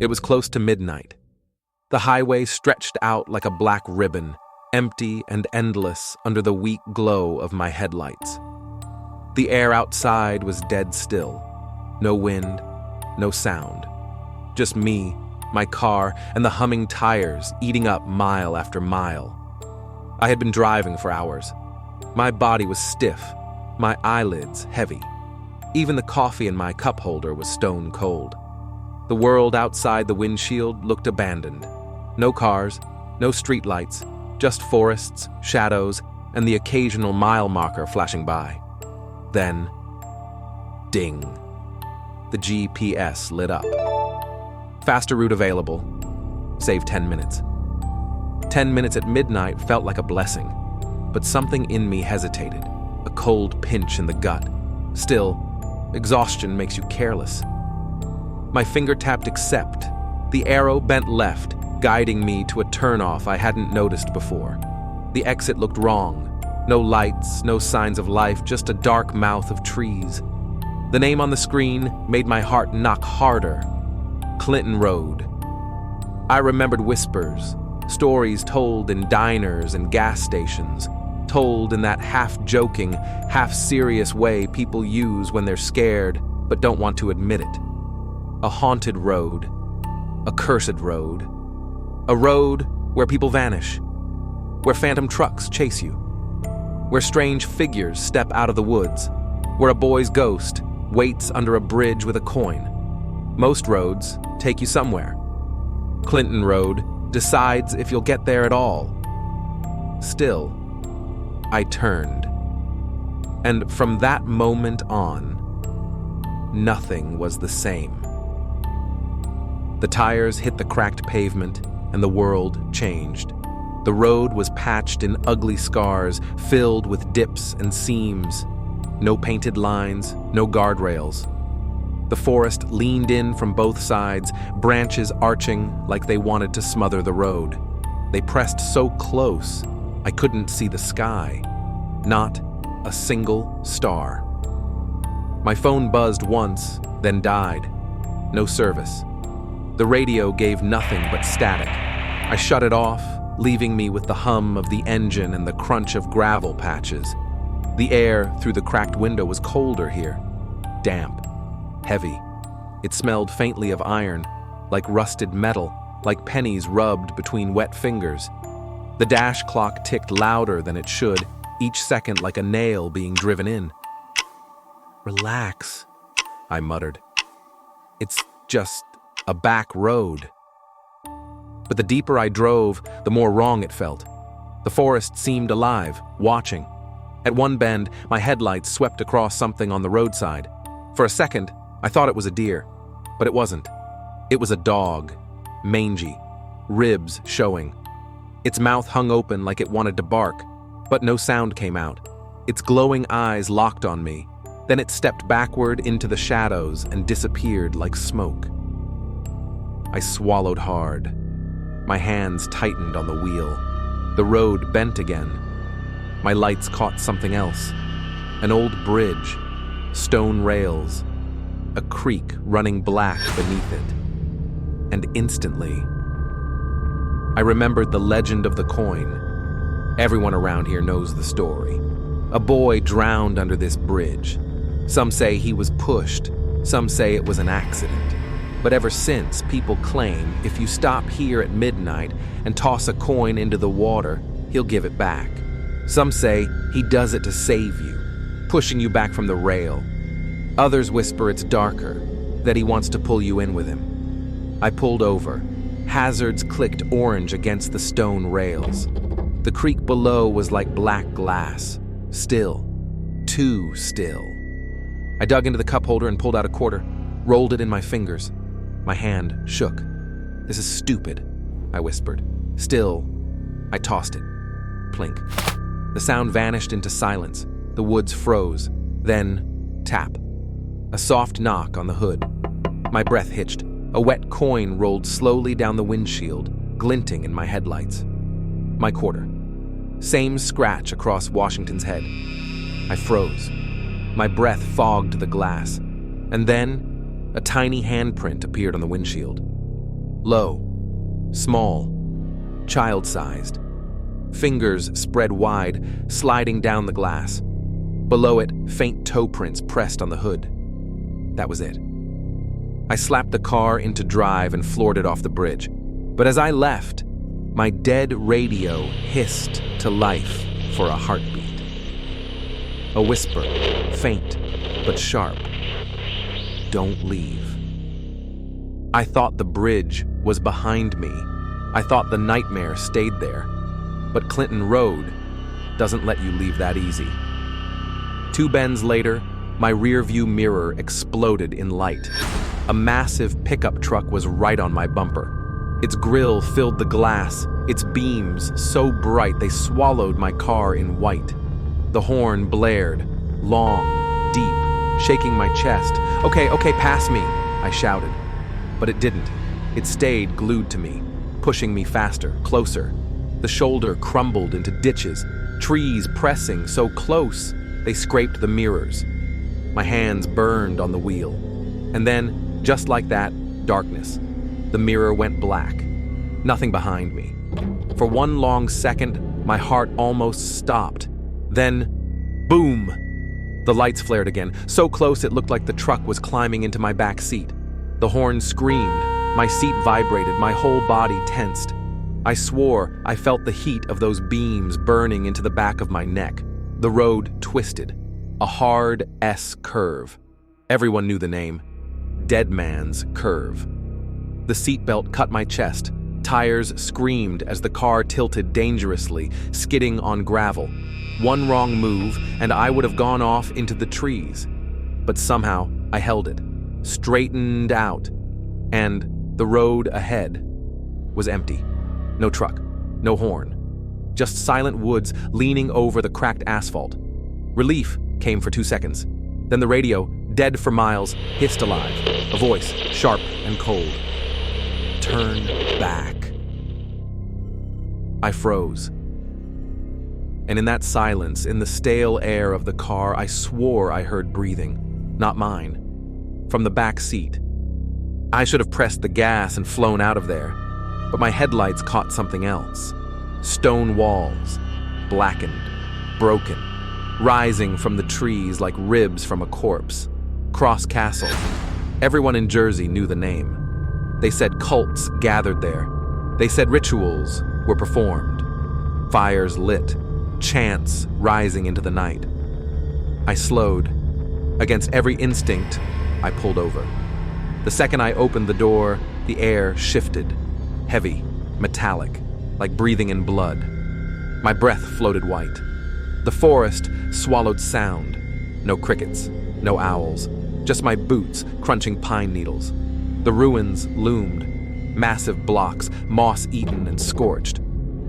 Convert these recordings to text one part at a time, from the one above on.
It was close to midnight. The highway stretched out like a black ribbon, empty and endless under the weak glow of my headlights. The air outside was dead still. No wind, no sound. Just me, my car, and the humming tires eating up mile after mile. I had been driving for hours. My body was stiff, my eyelids heavy. Even the coffee in my cup holder was stone cold. The world outside the windshield looked abandoned. No cars, no streetlights, just forests, shadows, and the occasional mile marker flashing by. Then, ding. The GPS lit up. Faster route available. Save 10 minutes. 10 minutes at midnight felt like a blessing, but something in me hesitated, a cold pinch in the gut. Still, exhaustion makes you careless. My finger tapped accept. The arrow bent left, guiding me to a turnoff I hadn't noticed before. The exit looked wrong. No lights, no signs of life, just a dark mouth of trees. The name on the screen made my heart knock harder. Clinton Road. I remembered whispers, stories told in diners and gas stations, told in that half-joking, half-serious way people use when they're scared but don't want to admit it. A haunted road. A cursed road. A road where people vanish. Where phantom trucks chase you. Where strange figures step out of the woods. Where a boy's ghost waits under a bridge with a coin. Most roads take you somewhere. Clinton Road decides if you'll get there at all. Still, I turned. And from that moment on, nothing was the same. The tires hit the cracked pavement, and the world changed. The road was patched in ugly scars, filled with dips and seams. No painted lines, no guardrails. The forest leaned in from both sides, branches arching like they wanted to smother the road. They pressed so close, I couldn't see the sky. Not a single star. My phone buzzed once, then died. No service. The radio gave nothing but static. I shut it off, leaving me with the hum of the engine and the crunch of gravel patches. The air through the cracked window was colder here. Damp. Heavy. It smelled faintly of iron, like rusted metal, like pennies rubbed between wet fingers. The dash clock ticked louder than it should, each second like a nail being driven in. "Relax," I muttered. "It's just a back road." But the deeper I drove, the more wrong it felt. The forest seemed alive, watching. At one bend, my headlights swept across something on the roadside. For a second, I thought it was a deer, but it wasn't. It was a dog, mangy, ribs showing. Its mouth hung open like it wanted to bark, but no sound came out. Its glowing eyes locked on me. Then it stepped backward into the shadows and disappeared like smoke. I swallowed hard. My hands tightened on the wheel. The road bent again. My lights caught something else. An old bridge, stone rails, a creek running black beneath it. And instantly, I remembered the legend of the coin. Everyone around here knows the story. A boy drowned under this bridge. Some say he was pushed. Some say it was an accident. But ever since, people claim if you stop here at midnight and toss a coin into the water, he'll give it back. Some say he does it to save you, pushing you back from the rail. Others whisper it's darker, that he wants to pull you in with him. I pulled over. Hazards clicked orange against the stone rails. The creek below was like black glass. Still. Too still. I dug into the cup holder and pulled out a quarter, rolled it in my fingers. My hand shook. "This is stupid," I whispered. Still, I tossed it. Plink. The sound vanished into silence. The woods froze. Then, tap. A soft knock on the hood. My breath hitched. A wet coin rolled slowly down the windshield, glinting in my headlights. My quarter. Same scratch across Washington's head. I froze. My breath fogged the glass. And then, a tiny handprint appeared on the windshield. Low, small, child-sized. Fingers spread wide, sliding down the glass. Below it, faint toe prints pressed on the hood. That was it. I slapped the car into drive and floored it off the bridge. But as I left, my dead radio hissed to life for a heartbeat. A whisper, faint but sharp. Don't leave. I thought the bridge was behind me. I thought the nightmare stayed there. But Clinton Road doesn't let you leave that easy. 2 bends later, my rearview mirror exploded in light. A massive pickup truck was right on my bumper. Its grille filled the glass, its beams so bright they swallowed my car in white. The horn blared, long, deep, shaking my chest. Okay, pass me, I shouted. But it didn't. It stayed glued to me, pushing me faster, closer. The shoulder crumbled into ditches, trees pressing so close they scraped the mirrors. My hands burned on the wheel. And then, just like that, darkness. The mirror went black. Nothing behind me. For one long second, my heart almost stopped. Then, boom! The lights flared again, so close it looked like the truck was climbing into my back seat. The horn screamed, my seat vibrated, my whole body tensed. I swore I felt the heat of those beams burning into the back of my neck. The road twisted, a hard S curve. Everyone knew the name, Dead Man's Curve. The seatbelt cut my chest. Tires screamed as the car tilted dangerously, skidding on gravel. One wrong move, and I would have gone off into the trees. But somehow, I held it, straightened out, and the road ahead was empty. No truck, no horn. Just silent woods leaning over the cracked asphalt. Relief came for 2 seconds. Then the radio, dead for miles, hissed alive, a voice, sharp and cold. Turn back. I froze. And in that silence, in the stale air of the car, I swore I heard breathing, not mine, from the back seat. I should have pressed the gas and flown out of there, but my headlights caught something else. Stone walls, blackened, broken, rising from the trees like ribs from a corpse. Cross Castle. Everyone in Jersey knew the name. They said cults gathered there. They said rituals were performed. Fires lit, chants rising into the night. I slowed. Against every instinct, I pulled over. The second I opened the door, the air shifted, heavy, metallic, like breathing in blood. My breath floated white. The forest swallowed sound. No crickets, no owls, just my boots crunching pine needles. The ruins loomed, massive blocks, moss-eaten and scorched.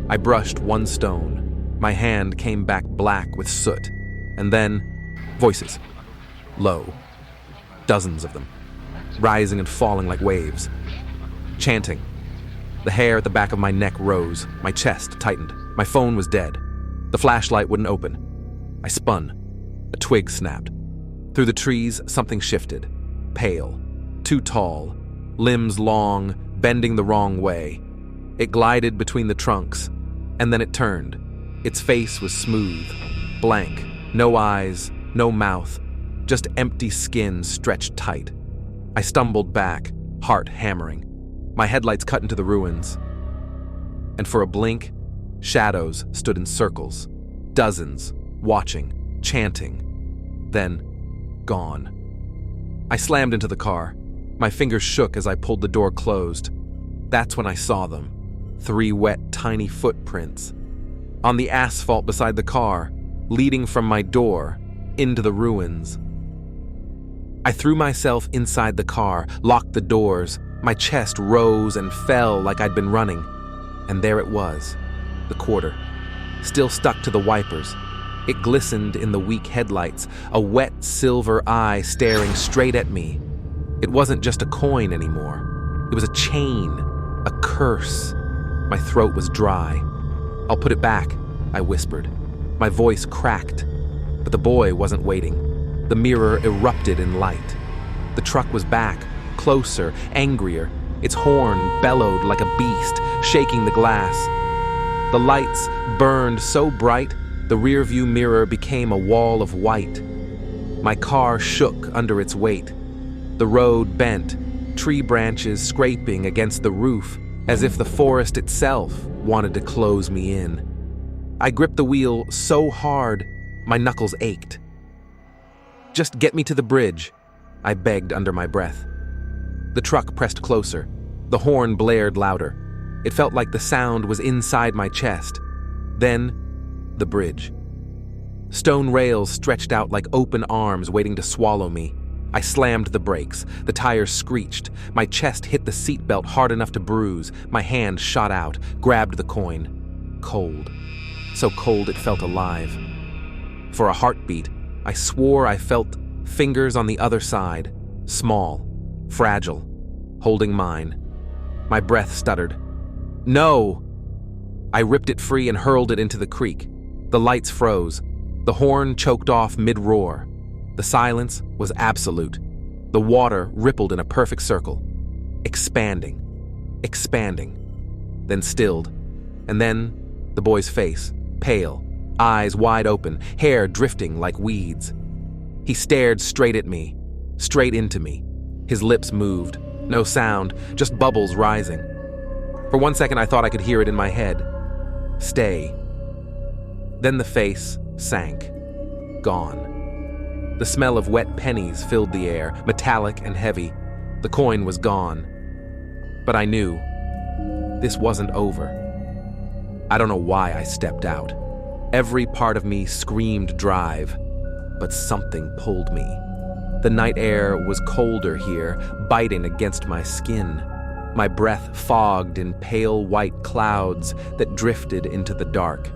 I brushed one stone. My hand came back black with soot. And then, voices. Low. Dozens of them. Rising and falling like waves. Chanting. The hair at the back of my neck rose. My chest tightened. My phone was dead. The flashlight wouldn't open. I spun. A twig snapped. Through the trees, something shifted. Pale. Too tall. Limbs long, bending the wrong way. It glided between the trunks, and then it turned. Its face was smooth, blank, no eyes, no mouth, just empty skin stretched tight. I stumbled back, heart hammering. My headlights cut into the ruins. And for a blink, shadows stood in circles, dozens, watching, chanting, then gone. I slammed into the car. My fingers shook as I pulled the door closed. That's when I saw them. 3 wet, tiny footprints. On the asphalt beside the car, leading from my door into the ruins. I threw myself inside the car, locked the doors. My chest rose and fell like I'd been running. And there it was, the quarter, still stuck to the wipers. It glistened in the weak headlights, a wet silver eye staring straight at me. It wasn't just a coin anymore. It was a chain, a curse. My throat was dry. I'll put it back, I whispered. My voice cracked, but the boy wasn't waiting. The mirror erupted in light. The truck was back, closer, angrier. Its horn bellowed like a beast, shaking the glass. The lights burned so bright, the rearview mirror became a wall of white. My car shook under its weight. The road bent, tree branches scraping against the roof, as if the forest itself wanted to close me in. I gripped the wheel so hard, my knuckles ached. "Just get me to the bridge," I begged under my breath. The truck pressed closer. The horn blared louder. It felt like the sound was inside my chest. Then, the bridge. Stone rails stretched out like open arms waiting to swallow me. I slammed the brakes. The tires screeched. My chest hit the seatbelt hard enough to bruise. My hand shot out, grabbed the coin. Cold. So cold it felt alive. For a heartbeat, I swore I felt fingers on the other side, small, fragile, holding mine. My breath stuttered. "No!" I ripped it free and hurled it into the creek. The lights froze. The horn choked off mid-roar. The silence was absolute. The water rippled in a perfect circle, expanding, expanding, then stilled. And then the boy's face, pale, eyes wide open, hair drifting like weeds. He stared straight at me, straight into me. His lips moved, no sound, just bubbles rising. For 1 second I thought I could hear it in my head. Stay. Then the face sank, gone. The smell of wet pennies filled the air, metallic and heavy. The coin was gone. But I knew this wasn't over. I don't know why I stepped out. Every part of me screamed drive, but something pulled me. The night air was colder here, biting against my skin. My breath fogged in pale white clouds that drifted into the dark.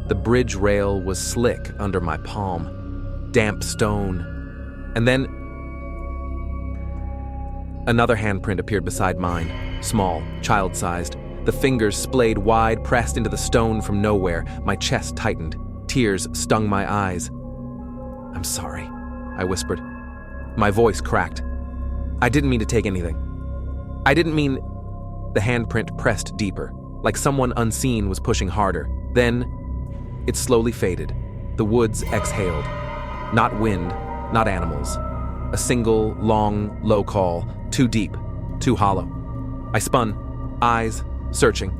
The bridge rail was slick under my palm, damp stone. And then another handprint appeared beside mine, small, child-sized. The fingers splayed wide, pressed into the stone from nowhere. My chest tightened. Tears stung my eyes. "I'm sorry," I whispered. My voice cracked. "I didn't mean to take anything. I didn't mean..." The handprint pressed deeper, like someone unseen was pushing harder. Then, it slowly faded. The woods exhaled. Not wind, not animals. A single, long, low call, too deep, too hollow. I spun, eyes searching.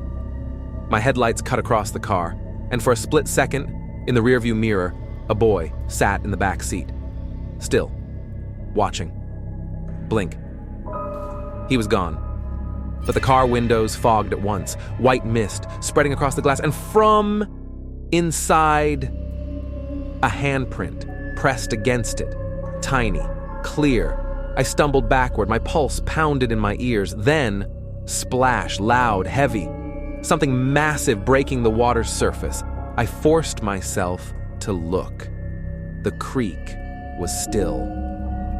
My headlights cut across the car, and for a split second, in the rearview mirror, a boy sat in the back seat. Still, watching. Blink. He was gone. But the car windows fogged at once, white mist spreading across the glass, and from inside, a handprint pressed against it, tiny, clear. I stumbled backward, my pulse pounded in my ears. Then, splash, loud, heavy. Something massive breaking the water's surface. I forced myself to look. The creek was still.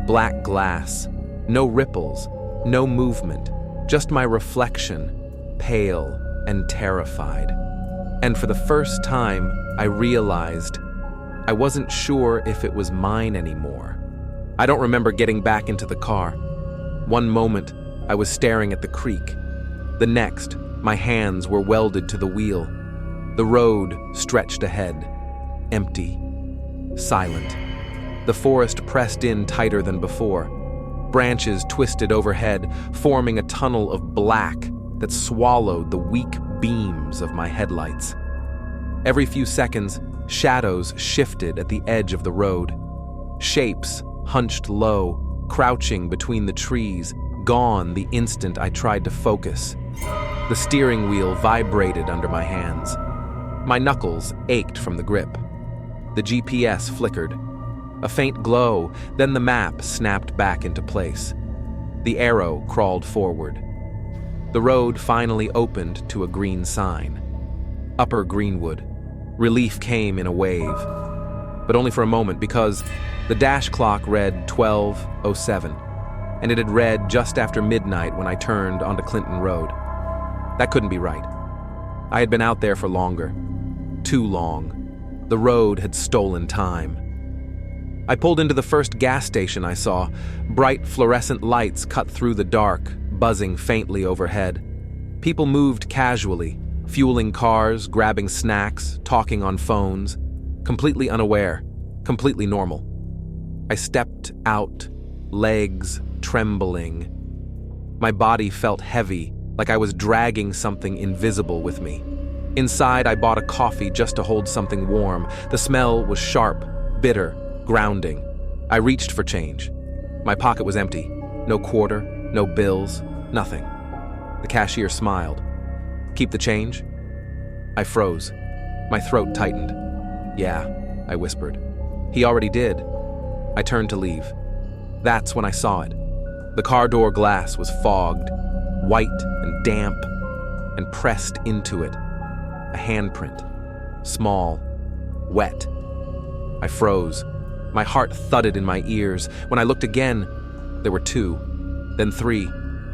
Black glass, no ripples, no movement, just my reflection, pale and terrified. And for the first time, I realized I wasn't sure if it was mine anymore. I don't remember getting back into the car. One moment, I was staring at the creek. The next, my hands were welded to the wheel. The road stretched ahead, empty, silent. The forest pressed in tighter than before. Branches twisted overhead, forming a tunnel of black that swallowed the weak beams of my headlights. Every few seconds, shadows shifted at the edge of the road. Shapes hunched low, crouching between the trees, gone the instant I tried to focus. The steering wheel vibrated under my hands. My knuckles ached from the grip. The GPS flickered. A faint glow, then the map snapped back into place. The arrow crawled forward. The road finally opened to a green sign. Upper Greenwood. Relief came in a wave. But only for a moment, because the dash clock read 12:07, and it had read just after midnight when I turned onto Clinton Road. That couldn't be right. I had been out there for longer. Too long. The road had stolen time. I pulled into the first gas station I saw. Bright fluorescent lights cut through the dark, buzzing faintly overhead. People moved casually, fueling cars, grabbing snacks, talking on phones, completely unaware, completely normal. I stepped out, legs trembling. My body felt heavy, like I was dragging something invisible with me. Inside, I bought a coffee just to hold something warm. The smell was sharp, bitter, grounding. I reached for change. My pocket was empty. No quarter, no bills, nothing. The cashier smiled. "Keep the change?" I froze. My throat tightened. "Yeah," I whispered. "He already did." I turned to leave. That's when I saw it. The car door glass was fogged, white and damp, and pressed into it. A handprint. Small. Wet. I froze. My heart thudded in my ears. When I looked again, there were 2, then 3.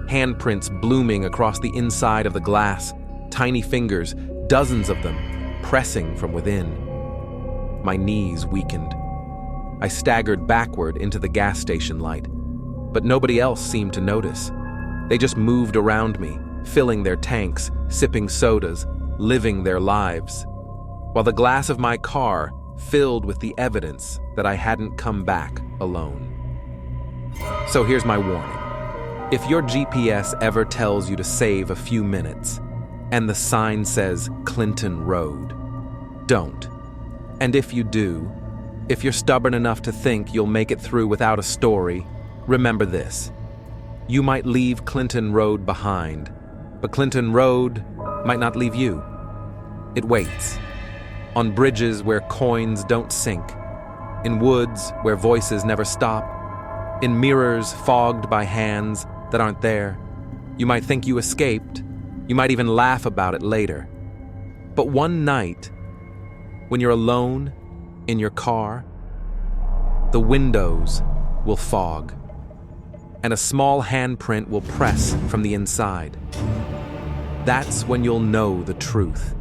Handprints blooming across the inside of the glass. Tiny fingers, dozens of them, pressing from within. My knees weakened. I staggered backward into the gas station light. But nobody else seemed to notice. They just moved around me, filling their tanks, sipping sodas, living their lives, while the glass of my car filled with the evidence that I hadn't come back alone. So here's my warning. If your GPS ever tells you to save a few minutes, and the sign says Clinton Road, don't. And if you do, if you're stubborn enough to think you'll make it through without a story, remember this. You might leave Clinton Road behind, but Clinton Road might not leave you. It waits. On bridges where coins don't sink, in woods where voices never stop, in mirrors fogged by hands that aren't there. You might think you escaped. You might even laugh about it later. But one night, when you're alone in your car, the windows will fog, and a small handprint will press from the inside. That's when you'll know the truth.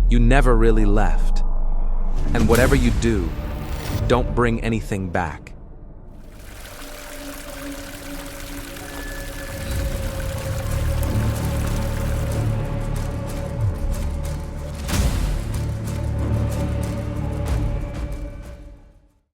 You never really left. And whatever you do, don't bring anything back.